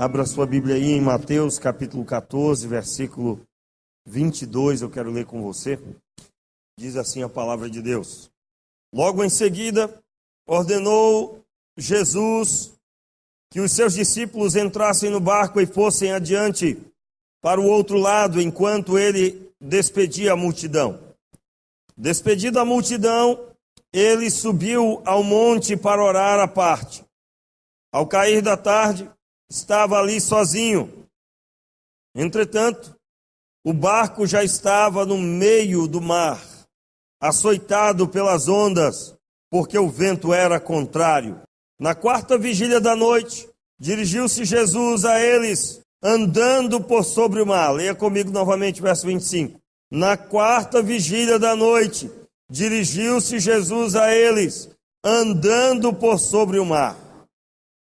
Abra sua Bíblia aí em Mateus capítulo 14, versículo 22, eu quero ler com você. Diz assim a palavra de Deus. Logo em seguida, ordenou Jesus que os seus discípulos entrassem no barco e fossem adiante para o outro lado, enquanto ele despedia a multidão. Despedida a multidão, ele subiu ao monte para orar à parte. Ao cair da tarde, estava ali sozinho. Entretanto, o barco já estava no meio do mar, açoitado pelas ondas, porque o vento era contrário. Na quarta vigília da noite, dirigiu-se Jesus a eles, andando por sobre o mar. Leia comigo novamente, verso 25. Na quarta vigília da noite, dirigiu-se Jesus a eles, andando por sobre o mar.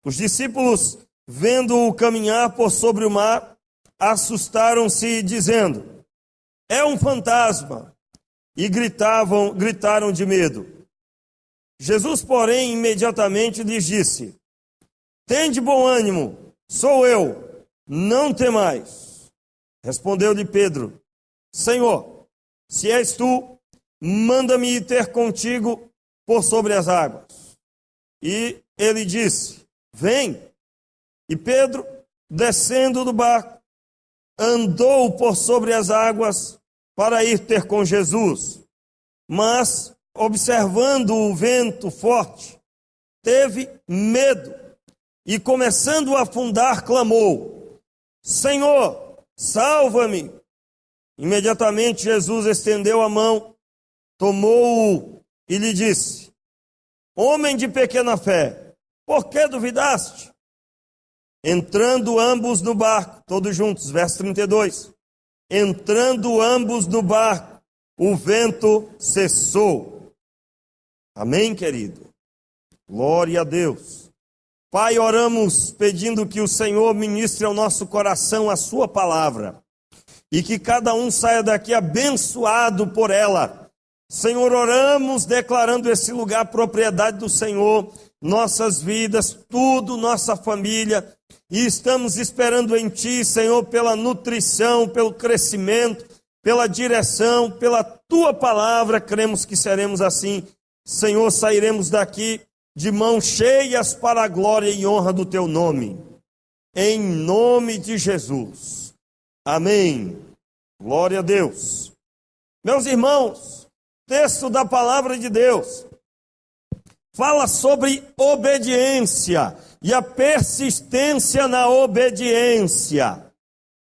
Os discípulos, vendo-o caminhar por sobre o mar, assustaram-se, dizendo: é um fantasma, e gritaram de medo. Jesus, porém, imediatamente lhes disse: tende bom ânimo, sou eu, não temais. Respondeu-lhe Pedro: Senhor, se és tu, manda-me ir ter contigo por sobre as águas. E ele disse: vem. E Pedro, descendo do barco, andou por sobre as águas para ir ter com Jesus. Mas, observando o vento forte, teve medo e, começando a afundar, clamou: Senhor, salva-me! Imediatamente Jesus estendeu a mão, tomou-o e lhe disse: homem de pequena fé, por que duvidaste? Entrando ambos no barco, todos juntos, verso 32. Entrando ambos no barco, o vento cessou. Amém, querido? Glória a Deus. Pai, oramos pedindo que o Senhor ministre ao nosso coração a sua palavra e que cada um saia daqui abençoado por ela. Senhor, oramos declarando esse lugar propriedade do Senhor, nossas vidas, tudo, nossa família, e estamos esperando em Ti, Senhor, pela nutrição, pelo crescimento, pela direção, pela Tua palavra, cremos que seremos assim. Senhor, sairemos daqui de mãos cheias para a glória e honra do Teu nome, em nome de Jesus. Amém. Glória a Deus. Meus irmãos, texto da palavra de Deus fala sobre obediência e a persistência na obediência.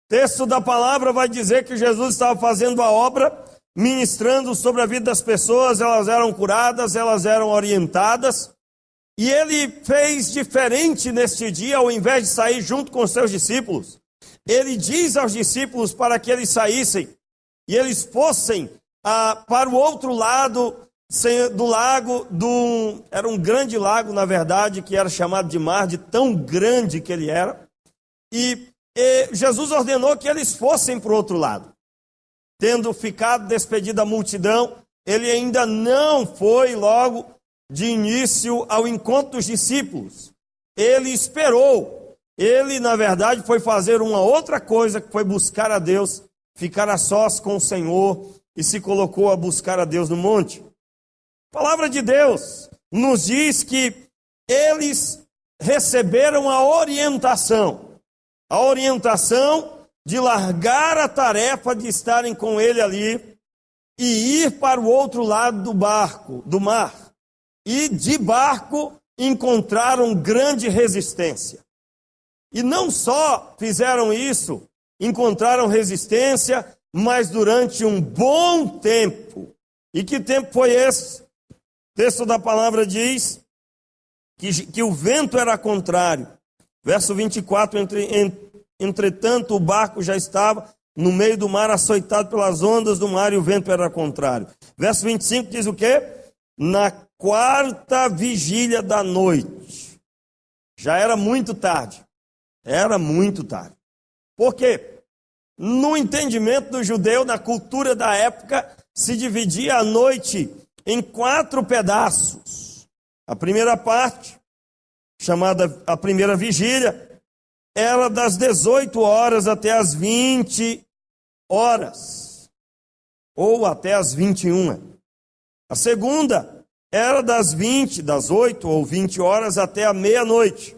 Texto da palavra vai dizer que Jesus estava fazendo a obra, ministrando sobre a vida das pessoas, elas eram curadas, elas eram orientadas, e ele fez diferente neste dia, ao invés de sair junto com os seus discípulos. Ele diz aos discípulos para que eles saíssem e eles fossem para o outro lado do lago, era um grande lago, na verdade, que era chamado de mar, de tão grande que ele era. E Jesus ordenou que eles fossem para o outro lado. Tendo ficado despedida a multidão, ele ainda não foi logo de início ao encontro dos discípulos. Ele esperou. Ele, na verdade, foi fazer uma outra coisa, que foi buscar a Deus, ficar a sós com o Senhor, e se colocou a buscar a Deus no monte. A palavra de Deus nos diz que eles receberam a orientação de largar a tarefa de estarem com ele ali e ir para o outro lado do mar. E de barco encontraram grande resistência. E não só fizeram isso, encontraram resistência, mas durante um bom tempo. E que tempo foi esse? O texto da palavra diz que o vento era contrário. Verso 24, entretanto o barco já estava no meio do mar, açoitado pelas ondas do mar, e o vento era contrário. Verso 25 diz o quê? Na quarta vigília da noite. Já era muito tarde. Era muito tarde. Por quê? No entendimento do judeu, na cultura da época, se dividia a noite em 4 pedaços. A primeira parte, chamada a primeira vigília, era das 18 horas até as 20 horas, ou até as 21. A segunda era das 8 ou 20 horas até a meia-noite.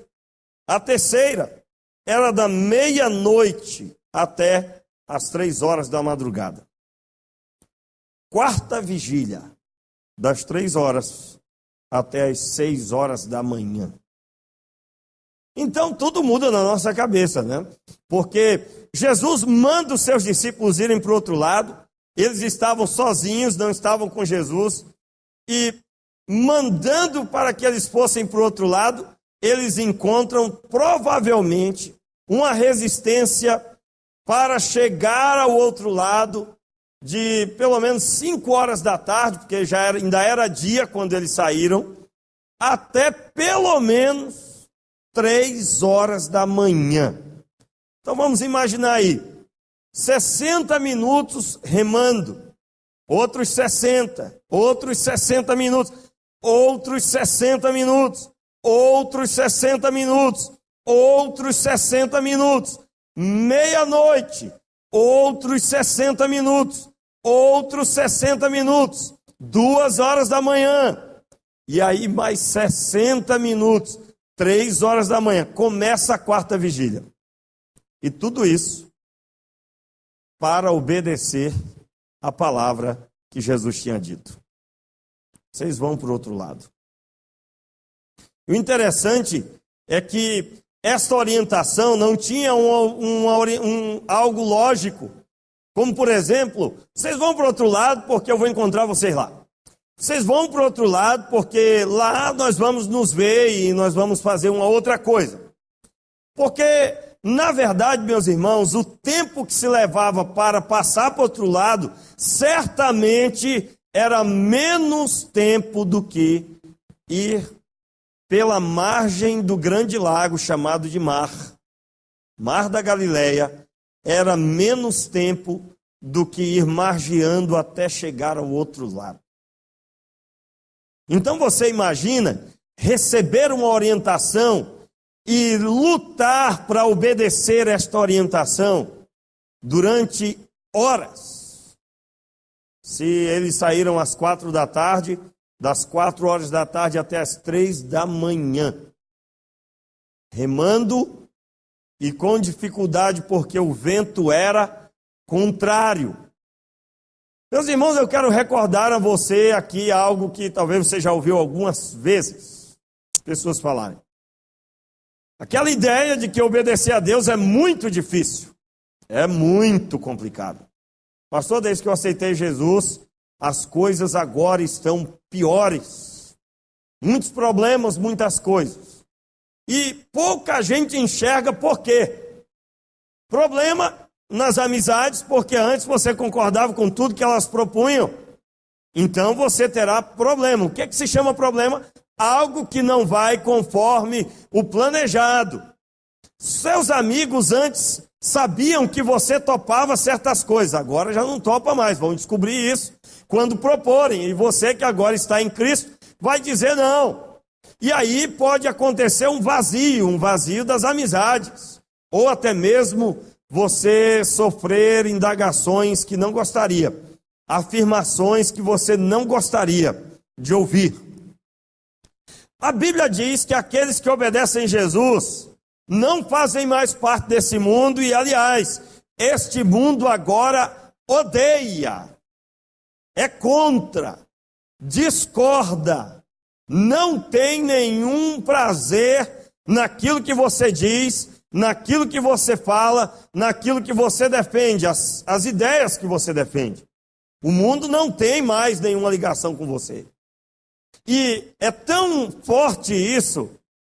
A terceira era da meia-noite até as 3 horas da madrugada. Quarta vigília, das 3 horas até as 6 horas da manhã. Então tudo muda na nossa cabeça, né? Porque Jesus manda os seus discípulos irem para o outro lado, eles estavam sozinhos, não estavam com Jesus, e mandando para que eles fossem para o outro lado, eles encontram provavelmente uma resistência para chegar ao outro lado de pelo menos 5 horas da tarde, porque ainda era dia quando eles saíram, até pelo menos 3 horas da manhã. Então vamos imaginar aí, 60 minutos remando, outros 60, outros 60 minutos, outros 60 minutos, outros 60 minutos, outros 60 minutos, meia-noite, outros 60 minutos, outros 60 minutos, 2 horas da manhã, e aí mais 60 minutos, 3 horas da manhã, começa a quarta vigília. E tudo isso para obedecer a palavra que Jesus tinha dito. Vocês vão para o outro lado. O interessante é que esta orientação não tinha algo lógico. Como, por exemplo, vocês vão para o outro lado porque eu vou encontrar vocês lá. Vocês vão para o outro lado porque lá nós vamos nos ver e nós vamos fazer uma outra coisa. Porque, na verdade, meus irmãos, o tempo que se levava para passar para o outro lado, certamente era menos tempo do que ir pela margem do grande lago chamado de Mar da Galileia, era menos tempo do que ir margeando até chegar ao outro lado. Então você imagina receber uma orientação e lutar para obedecer esta orientação durante horas. Se eles saíram às 4 da tarde, das 4 horas da tarde até as 3 da manhã, remando e com dificuldade porque o vento era contrário. Meus irmãos, eu quero recordar a você aqui algo que talvez você já ouviu algumas vezes as pessoas falarem. Aquela ideia de que obedecer a Deus é muito difícil, é muito complicado. Pastor, desde que eu aceitei Jesus, as coisas agora estão piores. Muitos problemas, muitas coisas. E pouca gente enxerga por quê. Problema nas amizades, porque antes você concordava com tudo que elas propunham. Então você terá problema. O que é que se chama problema? Algo que não vai conforme o planejado. Seus amigos antes sabiam que você topava certas coisas, agora já não topa mais, vão descobrir isso quando proporem, e você que agora está em Cristo vai dizer não. E aí pode acontecer um vazio das amizades, ou até mesmo você sofrer indagações que não gostaria, afirmações que você não gostaria de ouvir. A Bíblia diz que aqueles que obedecem Jesus não fazem mais parte desse mundo e, aliás, este mundo agora odeia, é contra, discorda, não tem nenhum prazer naquilo que você diz, naquilo que você fala, naquilo que você defende, as ideias que você defende. O mundo não tem mais nenhuma ligação com você. E é tão forte isso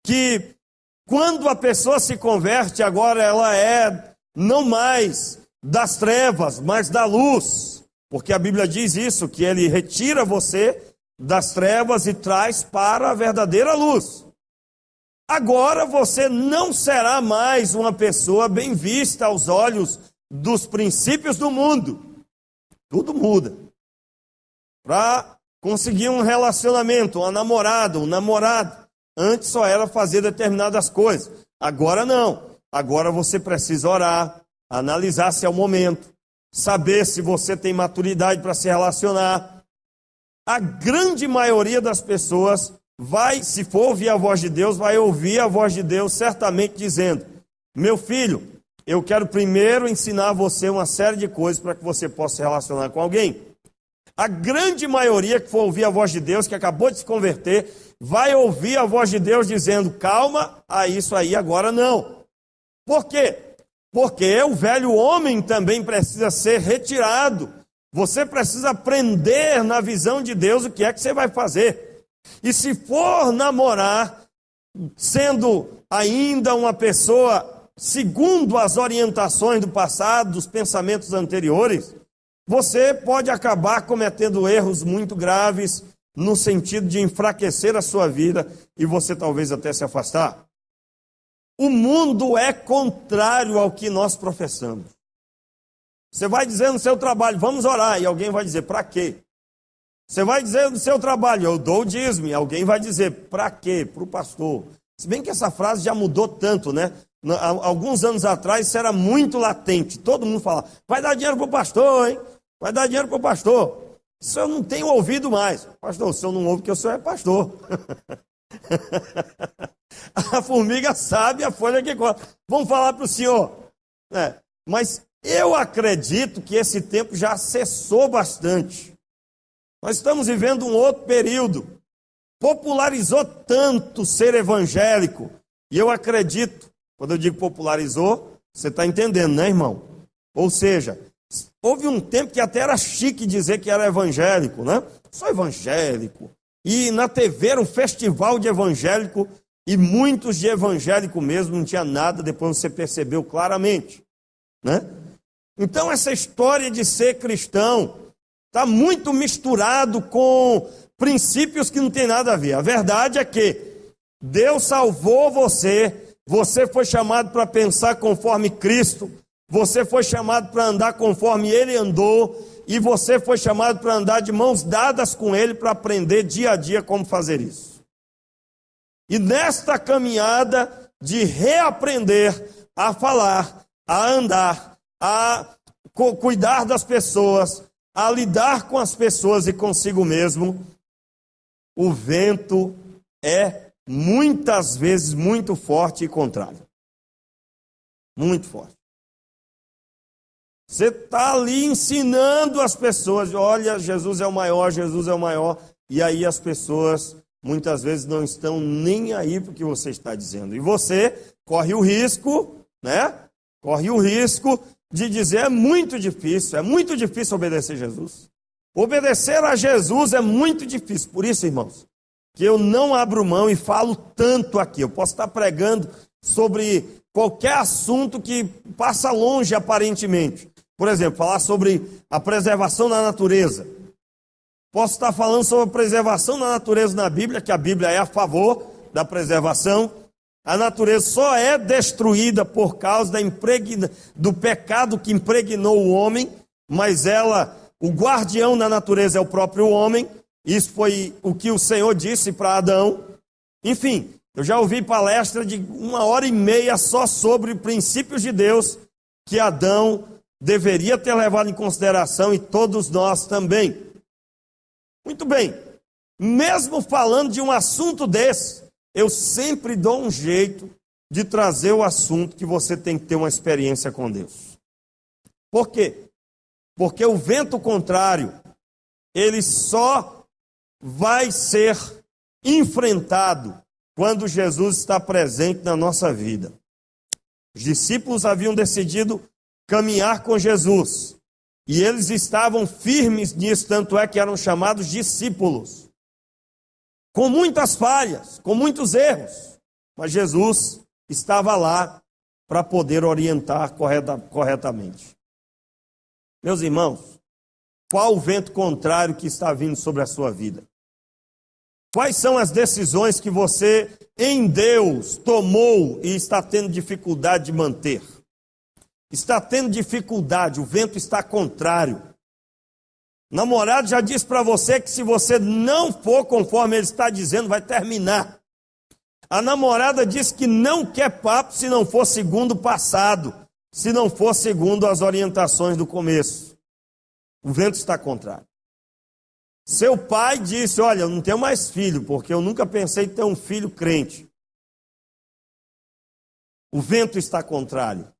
que quando a pessoa se converte, agora ela é não mais das trevas, mas da luz. Porque a Bíblia diz isso, que ele retira você das trevas e traz para a verdadeira luz. Agora você não será mais uma pessoa bem vista aos olhos dos princípios do mundo. Tudo muda. Para conseguir um relacionamento, uma namorada, um namorado, antes só era fazer determinadas coisas. Agora não. Agora você precisa orar, analisar se é o momento, saber se você tem maturidade para se relacionar. A grande maioria das pessoas vai, se for ouvir a voz de Deus, vai ouvir a voz de Deus certamente dizendo: meu filho, eu quero primeiro ensinar a você uma série de coisas para que você possa se relacionar com alguém. A grande maioria que for ouvir a voz de Deus, que acabou de se converter, vai ouvir a voz de Deus dizendo: calma, isso aí agora não. Por quê? Porque o velho homem também precisa ser retirado. Você precisa aprender na visão de Deus o que é que você vai fazer. E se for namorar, sendo ainda uma pessoa segundo as orientações do passado, dos pensamentos anteriores, você pode acabar cometendo erros muito graves no sentido de enfraquecer a sua vida e você talvez até se afastar. O mundo é contrário ao que nós professamos. Você vai dizer no seu trabalho: vamos orar, e alguém vai dizer: para quê? Você vai dizer no seu trabalho: eu dou o dízimo, e alguém vai dizer: para quê? Para o pastor. Se bem que essa frase já mudou tanto, né? Há alguns anos atrás isso era muito latente. Todo mundo falava: vai dar dinheiro para o pastor, hein? Vai dar dinheiro para o pastor. Isso eu não tenho ouvido mais. Pastor, o senhor não ouve que o senhor é pastor. A formiga sabe a folha que corta. Vamos falar para o senhor. Mas eu acredito que esse tempo já cessou bastante. Nós estamos vivendo um outro período. Popularizou tanto ser evangélico. E eu acredito, quando eu digo popularizou, você está entendendo, né, irmão? Ou seja, houve um tempo que até era chique dizer que era evangélico, né? Sou evangélico. E na TV era um festival de evangélico, e muitos de evangélico mesmo, não tinha nada, depois você percebeu claramente, né? Então essa história de ser cristão está muito misturado com princípios que não tem nada a ver. A verdade é que Deus salvou você, você foi chamado para pensar conforme Cristo, você foi chamado para andar conforme Ele andou, e você foi chamado para andar de mãos dadas com Ele para aprender dia a dia como fazer isso. E nesta caminhada de reaprender a falar, a andar, a cuidar das pessoas, a lidar com as pessoas e consigo mesmo, o vento é muitas vezes muito forte e contrário. Muito forte. Você está ali ensinando as pessoas: olha, Jesus é o maior, Jesus é o maior. E aí as pessoas muitas vezes não estão nem aí para o que você está dizendo. E você corre o risco, né? Corre o risco de dizer: é muito difícil obedecer a Jesus. Obedecer a Jesus é muito difícil. Por isso, irmãos, que eu não abro mão e falo tanto aqui. Eu posso estar pregando sobre qualquer assunto que passa longe aparentemente. Por exemplo, falar sobre a preservação da natureza. Posso estar falando sobre a preservação da natureza na Bíblia, que a Bíblia é a favor da preservação. A natureza só é destruída por causa do pecado que impregnou o homem, mas o guardião da natureza é o próprio homem. Isso foi o que o Senhor disse para Adão. Enfim, eu já ouvi palestra de 1h30 só sobre princípios de Deus que Adão deveria ter levado em consideração, e todos nós também. Muito bem, mesmo falando de um assunto desse, eu sempre dou um jeito de trazer o assunto que você tem que ter uma experiência com Deus. Por quê? Porque o vento contrário, ele só vai ser enfrentado quando Jesus está presente na nossa vida. Os discípulos haviam decidido caminhar com Jesus, e eles estavam firmes nisso, tanto é que eram chamados discípulos, com muitas falhas, com muitos erros, mas Jesus estava lá para poder orientar corretamente. Meus irmãos, qual o vento contrário que está vindo sobre a sua vida? Quais são as decisões que você, em Deus, tomou e está tendo dificuldade de manter? Está tendo dificuldade, o vento está contrário. O namorado já disse para você que se você não for conforme ele está dizendo, vai terminar. A namorada diz que não quer papo se não for segundo o passado, se não for segundo as orientações do começo. O vento está contrário. Seu pai disse, olha, eu não tenho mais filho, porque eu nunca pensei em ter um filho crente. O vento está contrário.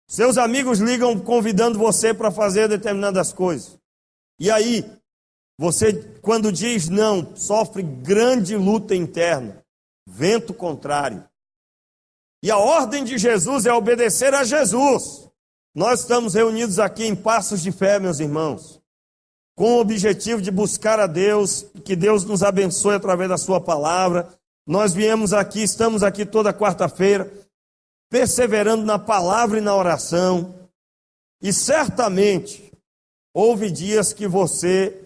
Seus amigos ligam convidando você para fazer determinadas coisas. E aí, você, quando diz não, sofre grande luta interna. Vento contrário. E a ordem de Jesus é obedecer a Jesus. Nós estamos reunidos aqui em Passos de Fé, meus irmãos, com o objetivo de buscar a Deus, que Deus nos abençoe através da sua palavra. Nós viemos aqui, estamos aqui toda quarta-feira, perseverando na palavra e na oração. E certamente, houve dias que você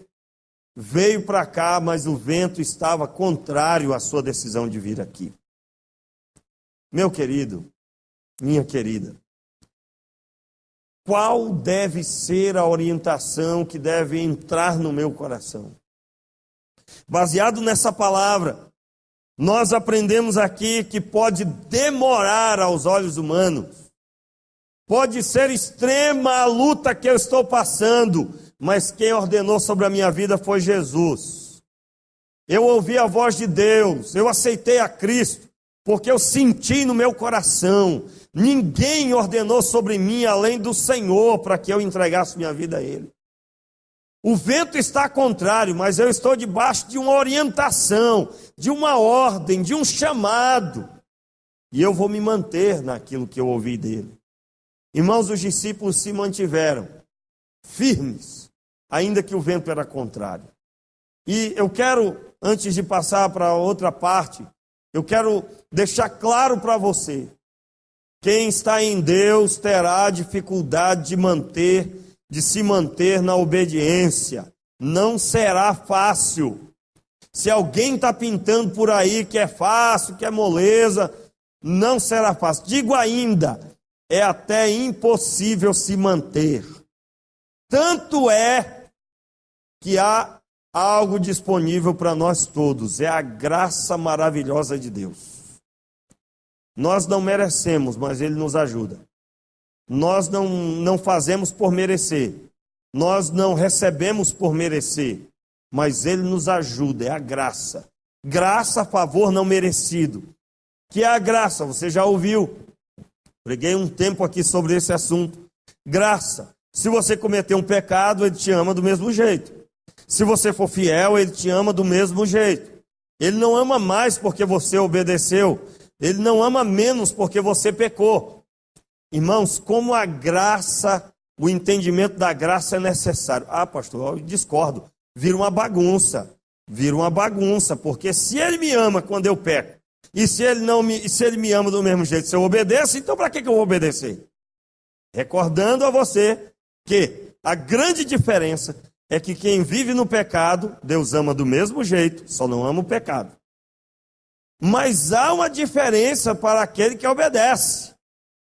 veio para cá, mas o vento estava contrário à sua decisão de vir aqui. Meu querido, minha querida, qual deve ser a orientação que deve entrar no meu coração? Baseado nessa palavra, nós aprendemos aqui que pode demorar aos olhos humanos, pode ser extrema a luta que eu estou passando, mas quem ordenou sobre a minha vida foi Jesus. Eu ouvi a voz de Deus, eu aceitei a Cristo, porque eu senti no meu coração. Ninguém ordenou sobre mim além do Senhor para que eu entregasse minha vida a Ele. O vento está contrário, mas eu estou debaixo de uma orientação, de uma ordem, de um chamado. E eu vou me manter naquilo que eu ouvi dele. Irmãos, os discípulos se mantiveram firmes, ainda que o vento era contrário. E eu quero, antes de passar para outra parte, eu quero deixar claro para você, quem está em Deus terá dificuldade de se manter na obediência. Não será fácil. Se alguém está pintando por aí que é fácil, que é moleza, não será fácil. Digo ainda, é até impossível se manter. Tanto é que há algo disponível para nós todos, é a graça maravilhosa de Deus. Nós não merecemos, mas Ele nos ajuda. Nós não fazemos por merecer. Nós não recebemos por merecer. Mas Ele nos ajuda, é a graça. Graça, favor não merecido. Que é a graça, você já ouviu. Preguei um tempo aqui sobre esse assunto. Graça. Se você cometer um pecado, Ele te ama do mesmo jeito. Se você for fiel, Ele te ama do mesmo jeito. Ele não ama mais porque você obedeceu. Ele não ama menos porque você pecou. Irmãos, como a graça, o entendimento da graça é necessário. Ah, pastor, eu discordo. Vira uma bagunça. Vira uma bagunça, porque se Ele me ama quando eu peco, e se Ele me ama do mesmo jeito, se eu obedeço, então para que eu vou obedecer? Recordando a você que a grande diferença é que quem vive no pecado, Deus ama do mesmo jeito, só não ama o pecado. Mas há uma diferença para aquele que obedece.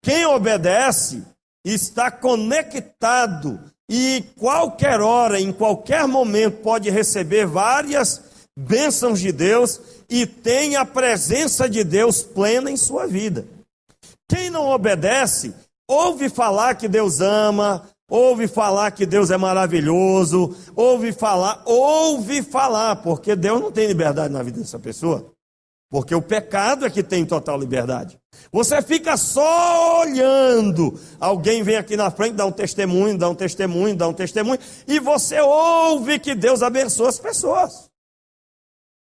Quem obedece está conectado e qualquer hora, em qualquer momento, pode receber várias bênçãos de Deus e tem a presença de Deus plena em sua vida. Quem não obedece, ouve falar que Deus ama, ouve falar que Deus é maravilhoso, ouve falar, porque Deus não tem liberdade na vida dessa pessoa. Porque o pecado é que tem total liberdade. Você fica só olhando. Alguém vem aqui na frente, dá um testemunho, e você ouve que Deus abençoa as pessoas.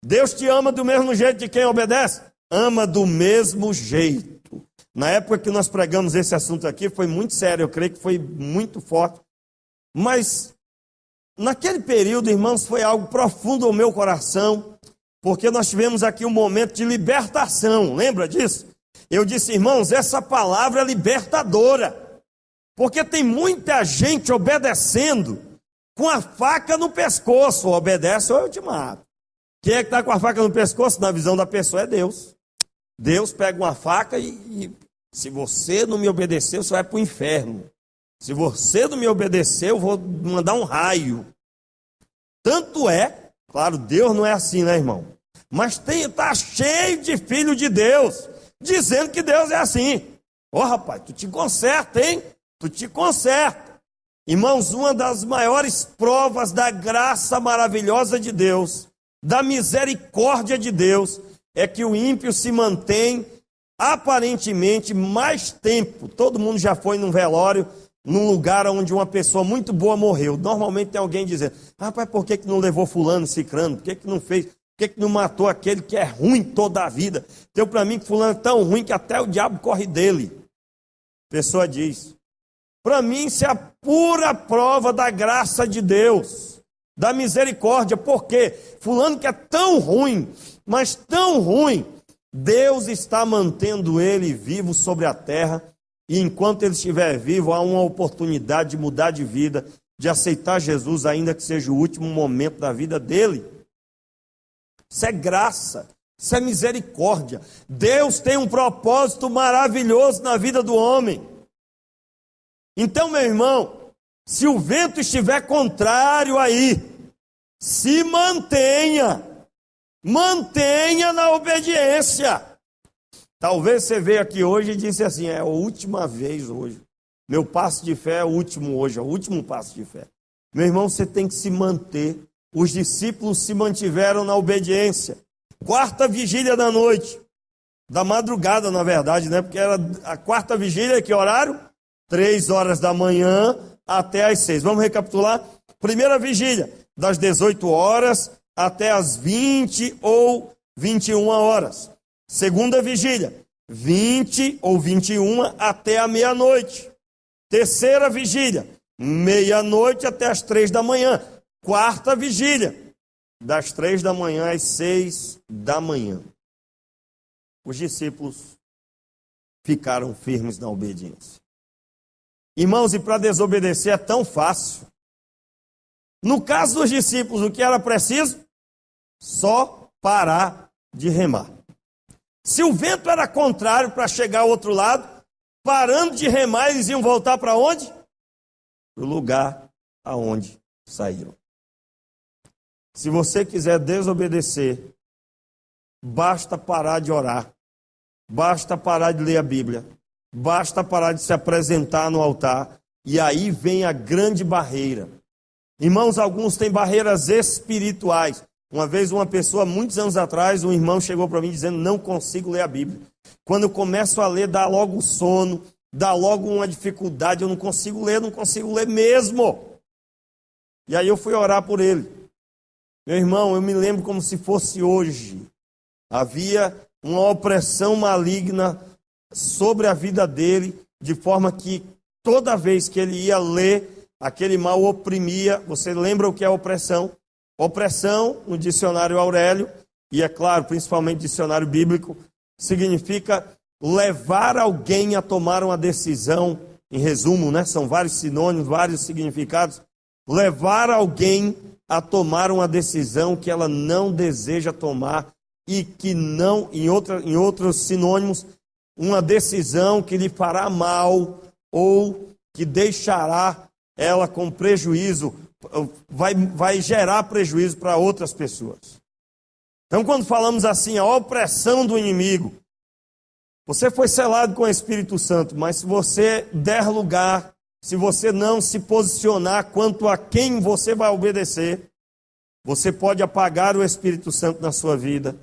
Deus te ama do mesmo jeito de quem obedece? Ama do mesmo jeito. Na época que nós pregamos esse assunto aqui, foi muito sério, eu creio que foi muito forte. Mas, naquele período, irmãos, foi algo profundo ao meu coração, porque nós tivemos aqui um momento de libertação, lembra disso? Eu disse, irmãos, essa palavra é libertadora, porque tem muita gente obedecendo com a faca no pescoço, ou obedece ou eu te mato. Quem é que está com a faca no pescoço? Na visão da pessoa é Deus. Deus pega uma faca e se você não me obedecer, você vai para o inferno. Se você não me obedecer, eu vou mandar um raio. Tanto é, claro, Deus não é assim, né, irmão? Mas está cheio de filho de Deus, dizendo que Deus é assim. Rapaz, tu te conserta, hein? Tu te conserta. Irmãos, uma das maiores provas da graça maravilhosa de Deus, da misericórdia de Deus, é que o ímpio se mantém aparentemente mais tempo. Todo mundo já foi num velório, num lugar onde uma pessoa muito boa morreu. Normalmente tem alguém dizendo: rapaz, por que não levou fulano, cicrano? Por que não fez? Por que não matou aquele que é ruim toda a vida? Deu para mim que fulano é tão ruim que até o diabo corre dele. A pessoa diz: para mim isso é a pura prova da graça de Deus, da misericórdia. Porque fulano que é tão ruim, mas tão ruim, Deus está mantendo ele vivo sobre a terra, e enquanto ele estiver vivo, há uma oportunidade de mudar de vida, de aceitar Jesus, ainda que seja o último momento da vida dele. Isso é graça, isso é misericórdia. Deus tem um propósito maravilhoso na vida do homem. Então, meu irmão, se o vento estiver contrário aí, se mantenha na obediência. Talvez você veio aqui hoje e disse assim: é a última vez hoje, meu passo de fé é o último hoje, é o último passo de fé. Meu irmão, você tem que se manter. Os discípulos se mantiveram na obediência. Quarta vigília da noite, da madrugada na verdade, né? Porque era a quarta vigília, que horário? 3 horas da manhã até as 6. Vamos recapitular? Primeira vigília, das 18 horas até as 20 ou 21 horas. Segunda vigília, 20 ou 21 até a meia-noite. Terceira vigília, meia-noite até as 3 da manhã. Quarta vigília, das 3 da manhã às 6 da manhã. Os discípulos ficaram firmes na obediência. Irmãos, e para desobedecer é tão fácil. No caso dos discípulos, o que era preciso? Só parar de remar. Se o vento era contrário para chegar ao outro lado, parando de remar, eles iam voltar para onde? Para o lugar aonde saíram. Se você quiser desobedecer, basta parar de orar, basta parar de ler a Bíblia, basta parar de se apresentar no altar, e aí vem a grande barreira. Irmãos, alguns têm barreiras espirituais. Uma vez uma pessoa, muitos anos atrás, um irmão chegou para mim dizendo: não consigo ler a Bíblia. Quando eu começo a ler, dá logo sono, dá logo uma dificuldade, eu não consigo ler mesmo. E aí eu fui orar por ele. Meu irmão, eu me lembro como se fosse hoje. Havia uma opressão maligna sobre a vida dele, de forma que toda vez que ele ia ler, aquele mal oprimia. Você lembra o que é opressão? Opressão, no dicionário Aurélio, e é claro, principalmente dicionário bíblico, significa levar alguém a tomar uma decisão. Em resumo, né? São vários sinônimos, vários significados. Levar alguém a tomar uma decisão que ela não deseja tomar, e que não, em outros sinônimos, uma decisão que lhe fará mal ou que deixará ela com prejuízo, vai gerar prejuízo para outras pessoas. Então, quando falamos assim, a opressão do inimigo, você foi selado com o Espírito Santo, mas se você der lugar, se você não se posicionar quanto a quem você vai obedecer, você pode apagar o Espírito Santo na sua vida,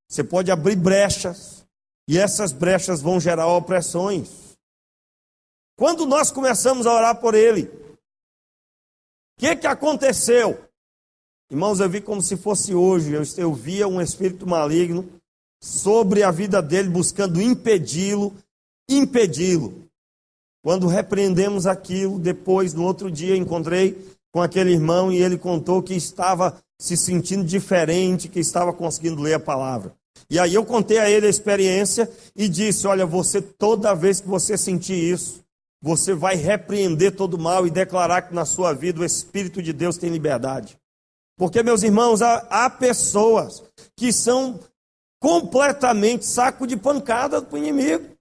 você pode abrir brechas, e essas brechas vão gerar opressões. Quando nós começamos a orar por ele, o que aconteceu? Irmãos, eu vi como se fosse hoje, eu via um espírito maligno sobre a vida dele, buscando impedi-lo. Quando repreendemos aquilo, depois, no outro dia, encontrei com aquele irmão e ele contou que estava se sentindo diferente, que estava conseguindo ler a palavra. E aí eu contei a ele a experiência e disse: olha, você, toda vez que você sentir isso, você vai repreender todo o mal e declarar que na sua vida o Espírito de Deus tem liberdade. Porque, meus irmãos, há pessoas que são completamente saco de pancada para o inimigo.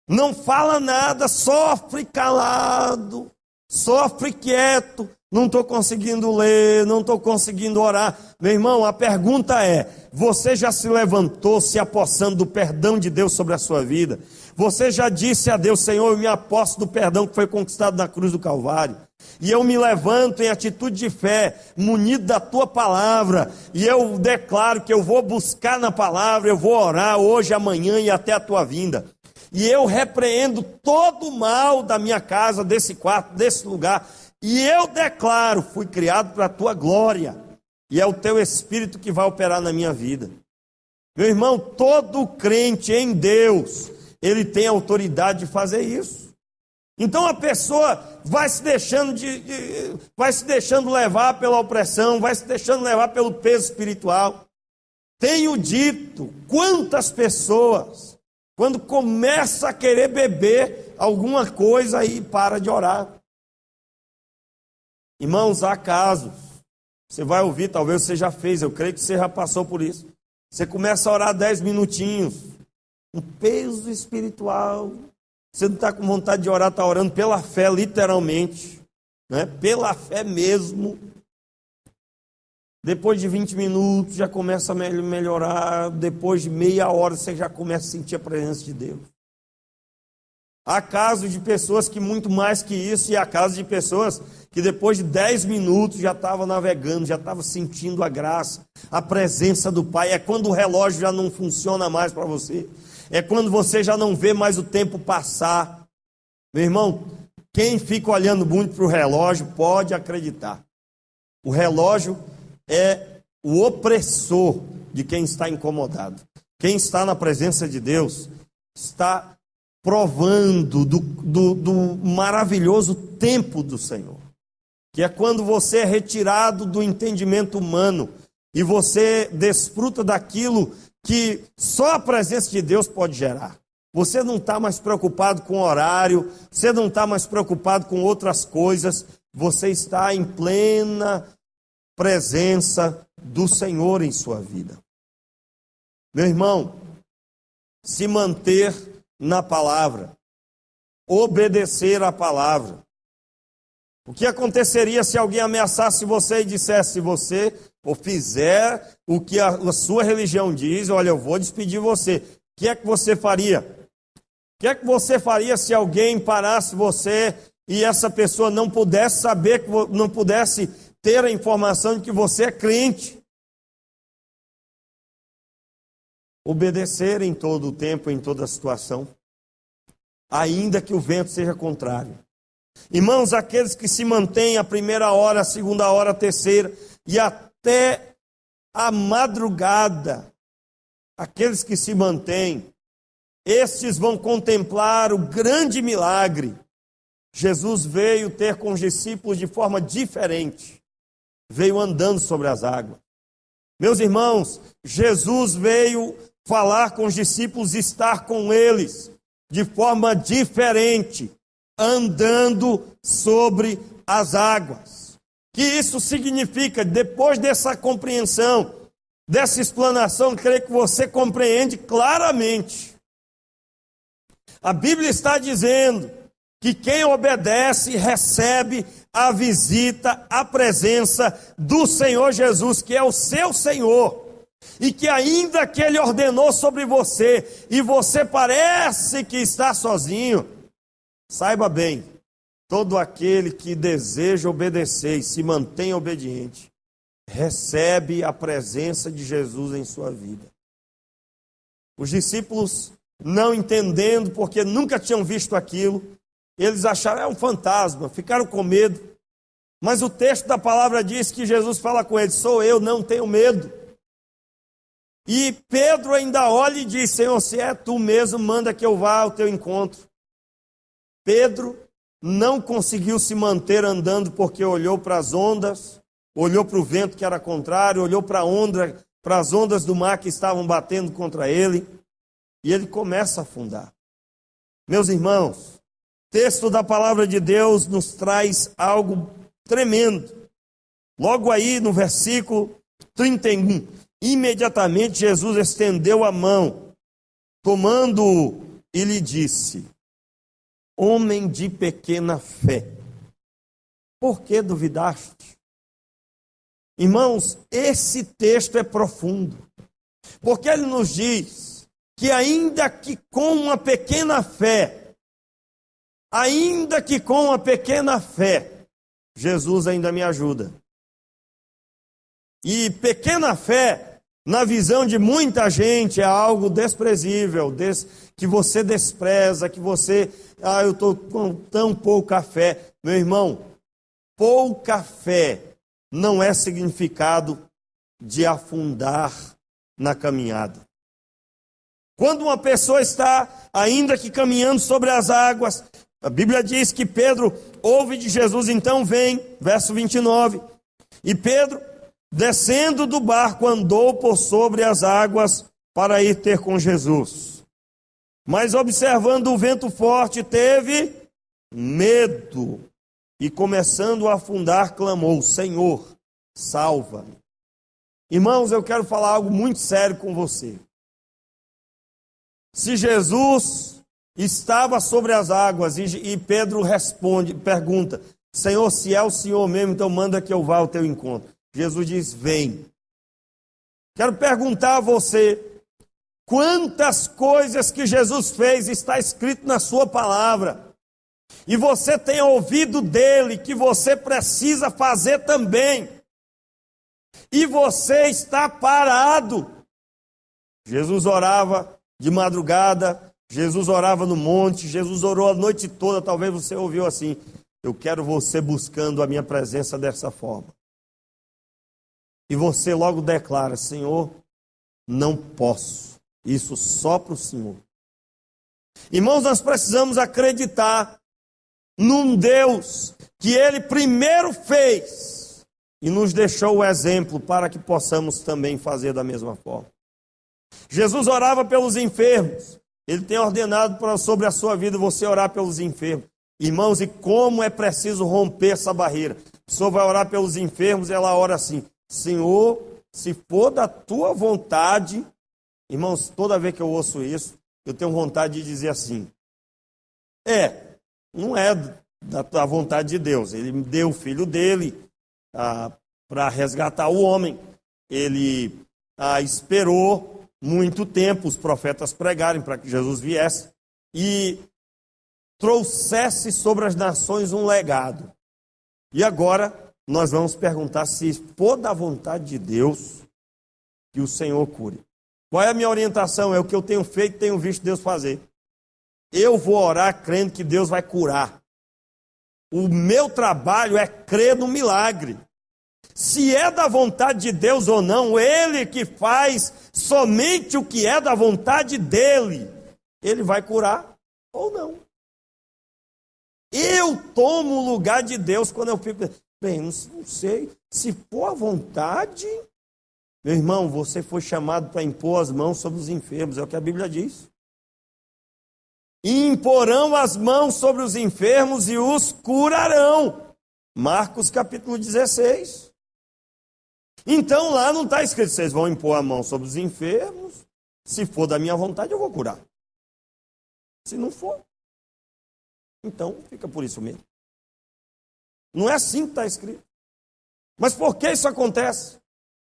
Não fala nada, sofre calado, sofre quieto, não estou conseguindo ler, não estou conseguindo orar. Meu irmão, a pergunta é: você já se levantou se apossando do perdão de Deus sobre a sua vida? Você já disse a Deus: Senhor, eu me aposto do perdão que foi conquistado na cruz do Calvário, e eu me levanto em atitude de fé, munido da tua palavra, e eu declaro que eu vou buscar na palavra, eu vou orar hoje, amanhã e até a tua vinda. E eu repreendo todo o mal da minha casa, desse quarto, desse lugar. E eu declaro: fui criado para a tua glória. E é o teu Espírito que vai operar na minha vida. Meu irmão, todo crente em Deus, ele tem autoridade de fazer isso. Então a pessoa vai se deixando levar pela opressão, vai se deixando levar pelo peso espiritual. Tenho dito, quantas pessoas, quando começa a querer beber alguma coisa, aí para de orar. Irmãos, há casos, você vai ouvir, talvez você já fez, eu creio que você já passou por isso. Você começa a orar 10 minutinhos, um peso espiritual, você não está com vontade de orar, está orando pela fé, literalmente, né? Pela fé mesmo. Depois de 20 minutos já começa a melhorar, depois de meia hora você já começa a sentir a presença de Deus. Há casos de pessoas que muito mais que isso, e há casos de pessoas que depois de 10 minutos já estavam navegando, já estavam sentindo a graça, a presença do Pai. É quando o relógio já não funciona mais para você, é quando você já não vê mais o tempo passar. Meu irmão, quem fica olhando muito para o relógio pode acreditar. O relógio é o opressor de quem está incomodado. Quem está na presença de Deus está provando do maravilhoso tempo do Senhor, que é quando você é retirado do entendimento humano e você desfruta daquilo que só a presença de Deus pode gerar. Você não está mais preocupado com horário, você não está mais preocupado com outras coisas, você está em plena presença do Senhor em sua vida. Meu irmão, se manter na palavra, obedecer à palavra. O que aconteceria se alguém ameaçasse você e dissesse: se você ou fizer o que a sua religião diz, olha, eu vou despedir você. O que é que você faria? O que é que você faria se alguém parasse você e essa pessoa não pudesse saber, não pudesse ter a informação de que você é crente? Obedecer em todo o tempo, em toda a situação, ainda que o vento seja contrário. Irmãos, aqueles que se mantêm a primeira hora, a segunda hora, a terceira e até a madrugada, aqueles que se mantêm, estes vão contemplar o grande milagre. Jesus veio ter com os discípulos de forma diferente, veio andando sobre as águas. Meus irmãos, Jesus veio falar com os discípulos, estar com eles de forma diferente, andando sobre as águas. Que isso significa? Depois dessa compreensão, dessa explanação, creio que você compreende claramente. A Bíblia está dizendo que quem obedece recebe a visita, a presença do Senhor Jesus, que é o seu Senhor, e que ainda que Ele ordenou sobre você, e você parece que está sozinho, saiba bem, todo aquele que deseja obedecer e se mantém obediente, recebe a presença de Jesus em sua vida. Os discípulos, não entendendo, porque nunca tinham visto aquilo, eles acharam, é um fantasma, ficaram com medo. Mas o texto da palavra diz que Jesus fala com eles: sou eu, não tenho medo. E Pedro ainda olha e diz: Senhor, se é tu mesmo, manda que eu vá ao teu encontro. Pedro não conseguiu se manter andando porque olhou para as ondas, olhou para o vento que era contrário, olhou para as ondas do mar que estavam batendo contra ele, e ele começa a afundar. Meus irmãos, o texto da palavra de Deus nos traz algo tremendo. Logo aí no versículo 31, imediatamente Jesus estendeu a mão, tomando-o e lhe disse: homem de pequena fé, por que duvidaste? Irmãos, esse texto é profundo, porque ele nos diz que ainda que com uma pequena fé, Jesus ainda me ajuda. E pequena fé, na visão de muita gente, é algo desprezível, que você despreza, que você, eu estou com tão pouca fé. Meu irmão, pouca fé não é significado de afundar na caminhada. Quando uma pessoa está, ainda que caminhando sobre as águas, a Bíblia diz que Pedro ouve de Jesus, então vem, verso 29, e Pedro, descendo do barco, andou por sobre as águas para ir ter com Jesus. Mas observando o vento forte, teve medo. E começando a afundar, clamou: Senhor, salva-me. Irmãos, eu quero falar algo muito sério com você. Se Jesus estava sobre as águas e Pedro pergunta: Senhor, se é o Senhor mesmo, então manda que eu vá ao teu encontro. Jesus diz: vem. Quero perguntar a você, quantas coisas que Jesus fez está escrito na sua palavra, e você tem ouvido dele, que você precisa fazer também, e você está parado. Jesus orava de madrugada, Jesus orava no monte, Jesus orou a noite toda. Talvez você ouviu assim: eu quero você buscando a minha presença dessa forma. E você logo declara: Senhor, não posso, isso só para o Senhor. Irmãos, nós precisamos acreditar num Deus que Ele primeiro fez e nos deixou o exemplo para que possamos também fazer da mesma forma. Jesus orava pelos enfermos. Ele tem ordenado sobre a sua vida você orar pelos enfermos. Irmãos, e como é preciso romper essa barreira. A pessoa vai orar pelos enfermos e ela ora assim: Senhor, se for da tua vontade. Irmãos, toda vez que eu ouço isso, eu tenho vontade de dizer assim: não é da vontade de Deus. Ele deu o filho dele para resgatar o homem. Ele esperou muito tempo os profetas pregarem para que Jesus viesse e trouxesse sobre as nações um legado. E agora nós vamos perguntar se for da vontade de Deus que o Senhor cure. Qual é a minha orientação? É o que eu tenho feito, tenho visto Deus fazer. Eu vou orar crendo que Deus vai curar. O meu trabalho é crer no milagre. Se é da vontade de Deus ou não, Ele que faz somente o que é da vontade dEle, Ele vai curar ou não. Eu tomo o lugar de Deus quando eu fico... Bem, não sei, se for a vontade... Meu irmão, você foi chamado para impor as mãos sobre os enfermos, é o que a Bíblia diz. E imporão as mãos sobre os enfermos e os curarão. Marcos capítulo 16. Então lá não está escrito: vocês vão impor a mão sobre os enfermos, se for da minha vontade eu vou curar. Se não for, então fica por isso mesmo. Não é assim que está escrito. Mas por que isso acontece?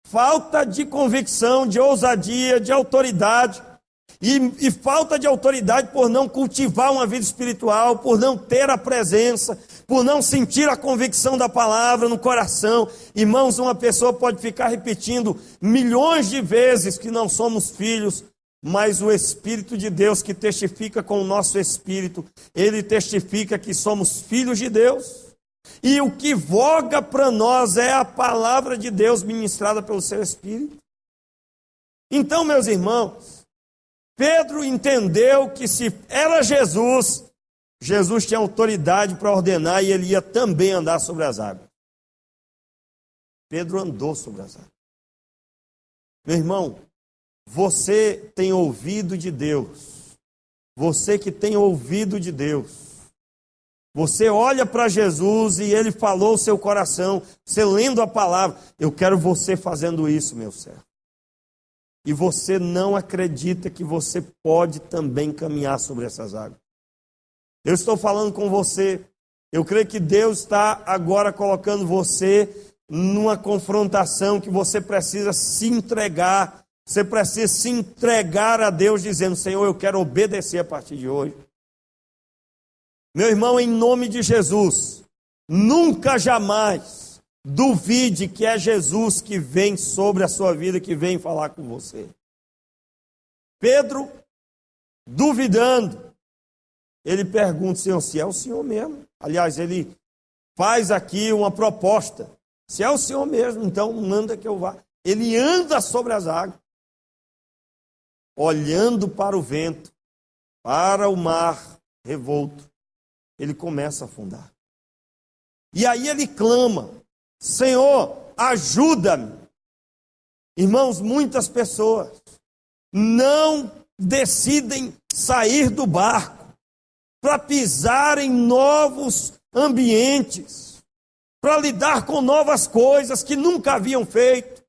Falta de convicção, de ousadia, de autoridade. E falta de autoridade por não cultivar uma vida espiritual, por não ter a presença, por não sentir a convicção da palavra no coração. Irmãos, uma pessoa pode ficar repetindo milhões de vezes que não somos filhos, mas o Espírito de Deus que testifica com o nosso espírito, ele testifica que somos filhos de Deus. E o que voga para nós é a palavra de Deus ministrada pelo seu Espírito. Então, meus irmãos, Pedro entendeu que se era Jesus, Jesus tinha autoridade para ordenar e ele ia também andar sobre as águas. Pedro andou sobre as águas. Meu irmão, você tem ouvido de Deus. Você que tem ouvido de Deus. Você olha para Jesus e ele falou o seu coração, você lendo a palavra. Eu quero você fazendo isso, meu servo. E você não acredita que você pode também caminhar sobre essas águas. Eu estou falando com você Eu creio que Deus está agora colocando você numa confrontação que você precisa se entregar. Você precisa se entregar a Deus dizendo: Senhor, eu quero obedecer a partir de hoje. Meu irmão, em nome de Jesus, nunca jamais duvide que é Jesus que vem sobre a sua vida, que vem falar com você. Pedro, duvidando, ele pergunta: Senhor, se é o Senhor mesmo? Aliás, ele faz aqui uma proposta: se é o Senhor mesmo, então manda que eu vá. Ele anda sobre as águas, olhando para o vento, para o mar revolto, ele começa a afundar. E aí ele clama: Senhor, ajuda-me. Irmãos, muitas pessoas não decidem sair do barco para pisar em novos ambientes, para lidar com novas coisas que nunca haviam feito,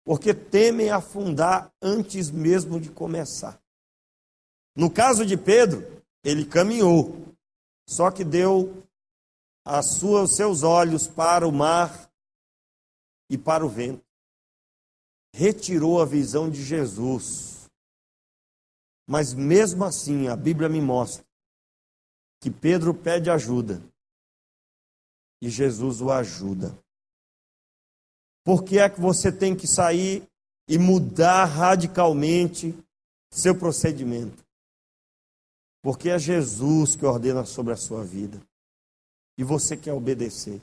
porque temem afundar antes mesmo de começar. No caso de Pedro, ele caminhou, só que deu os seus olhos para o mar e para o vento. Retirou a visão de Jesus. Mas mesmo assim, a Bíblia me mostra que Pedro pede ajuda e Jesus o ajuda. Por que é que você tem que sair e mudar radicalmente seu procedimento? Porque é Jesus que ordena sobre a sua vida e você quer obedecer.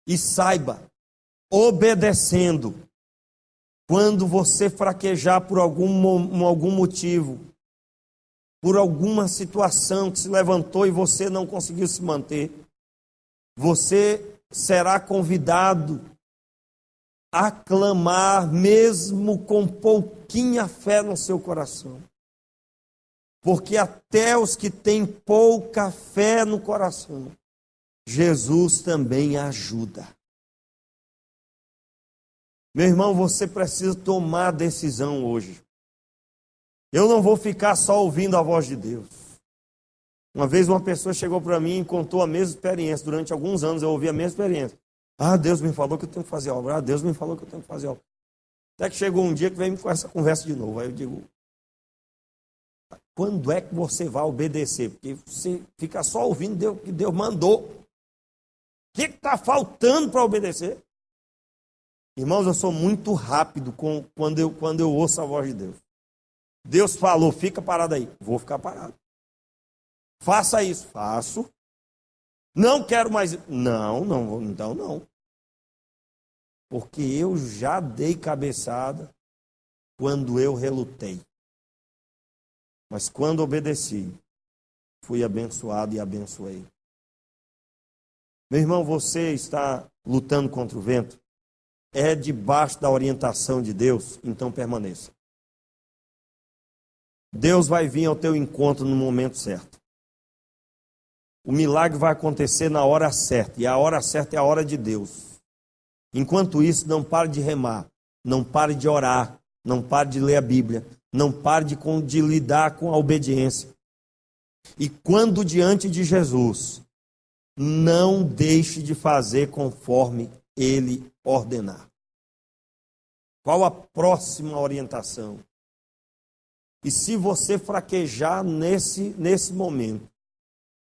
E saiba, obedecendo, quando você fraquejar por algum motivo, por alguma situação que se levantou e você não conseguiu se manter, você será convidado a clamar, mesmo com pouquinha fé no seu coração. Porque até os que têm pouca fé no coração, Jesus também ajuda. Meu irmão, você precisa tomar a decisão hoje. Eu não vou ficar só ouvindo a voz de Deus. Uma vez uma pessoa chegou para mim e contou a mesma experiência. Durante alguns anos eu ouvi a mesma experiência. Ah, Deus me falou que eu tenho que fazer obra. Ah, Deus me falou que eu tenho que fazer obra. Até que chegou um dia que veio com essa conversa de novo. Aí eu digo: quando é que você vai obedecer? Porque você fica só ouvindo o que Deus mandou. O que está faltando para obedecer? Irmãos, eu sou muito rápido quando eu ouço a voz de Deus. Deus falou: fica parado aí. Vou ficar parado. Faça isso. Faço. Não quero mais. Não, então não. Porque eu já dei cabeçada quando eu relutei. Mas quando obedeci, fui abençoado e abençoei. Meu irmão, você está lutando contra o vento? É debaixo da orientação de Deus? Então permaneça. Deus vai vir ao teu encontro no momento certo. O milagre vai acontecer na hora certa. E a hora certa é a hora de Deus. Enquanto isso, não pare de remar. Não pare de orar. Não pare de ler a Bíblia. Não pare de lidar com a obediência. E quando diante de Jesus, não deixe de fazer conforme Ele ordenar. Qual a próxima orientação? E se você fraquejar nesse momento,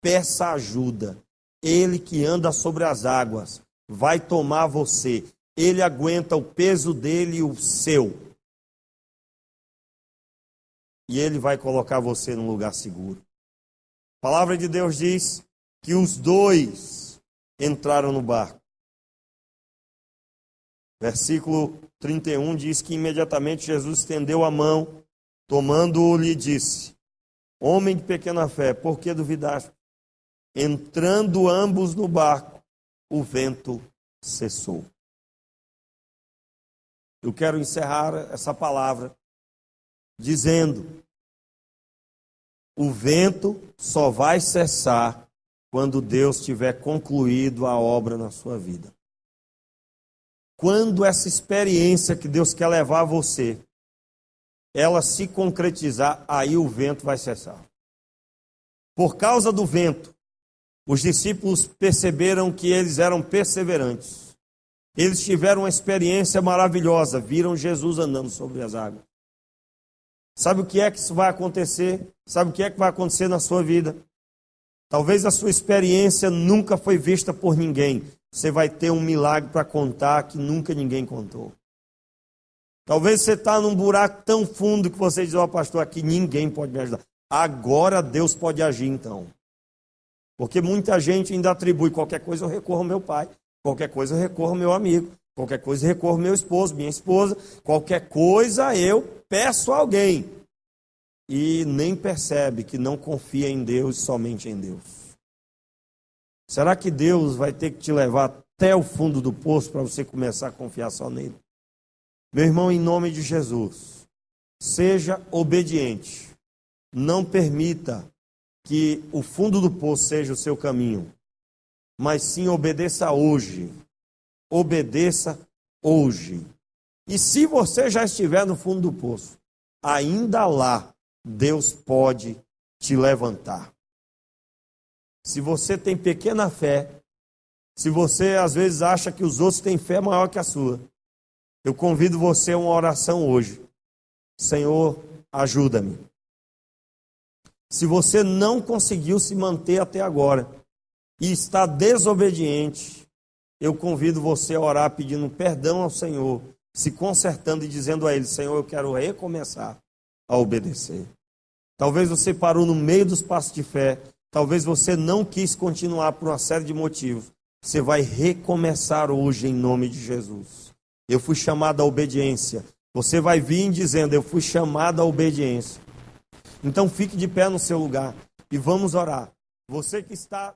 peça ajuda. Ele que anda sobre as águas vai tomar você. Ele aguenta o peso dele e o seu. E ele vai colocar você num lugar seguro. A palavra de Deus diz que os dois entraram no barco. Versículo 31 diz que imediatamente Jesus estendeu a mão, tomando-o, lhe disse: homem de pequena fé, por que duvidaste? Entrando ambos no barco, o vento cessou. Eu quero encerrar essa palavra dizendo: o vento só vai cessar quando Deus tiver concluído a obra na sua vida. Quando essa experiência que Deus quer levar a você, ela se concretizar, aí o vento vai cessar. Por causa do vento, Os discípulos perceberam que eles eram perseverantes. Eles tiveram uma experiência maravilhosa, viram Jesus andando sobre as águas. Sabe o que é que isso vai acontecer? Sabe o que é que vai acontecer na sua vida? Talvez a sua experiência nunca foi vista por ninguém. Você vai ter um milagre para contar que nunca ninguém contou. Talvez você está num buraco tão fundo que você diz, pastor, aqui ninguém pode me ajudar. Agora Deus pode agir então. Porque muita gente ainda atribui qualquer coisa, eu recorro ao meu pai. Qualquer coisa eu recorro ao meu amigo. Qualquer coisa eu recorro ao meu esposo, minha esposa. Qualquer coisa eu peço a alguém. E nem percebe que não confia em Deus, somente em Deus. Será que Deus vai ter que te levar até o fundo do poço para você começar a confiar só nele? Meu irmão, em nome de Jesus, seja obediente. Não permita que o fundo do poço seja o seu caminho, mas sim obedeça hoje. Obedeça hoje. E se você já estiver no fundo do poço, ainda lá, Deus pode te levantar. Se você tem pequena fé, se você às vezes acha que os outros têm fé maior que a sua, eu convido você a uma oração hoje. Senhor, ajuda-me. Se você não conseguiu se manter até agora e está desobediente, eu convido você a orar pedindo perdão ao Senhor, se consertando e dizendo a Ele, Senhor, eu quero recomeçar a obedecer. Talvez você parou no meio dos passos de fé, talvez você não quis continuar por uma série de motivos. Você vai recomeçar hoje em nome de Jesus. Eu fui chamado à obediência. Você vai vir dizendo, eu fui chamado à obediência. Então fique de pé no seu lugar e vamos orar. Você que está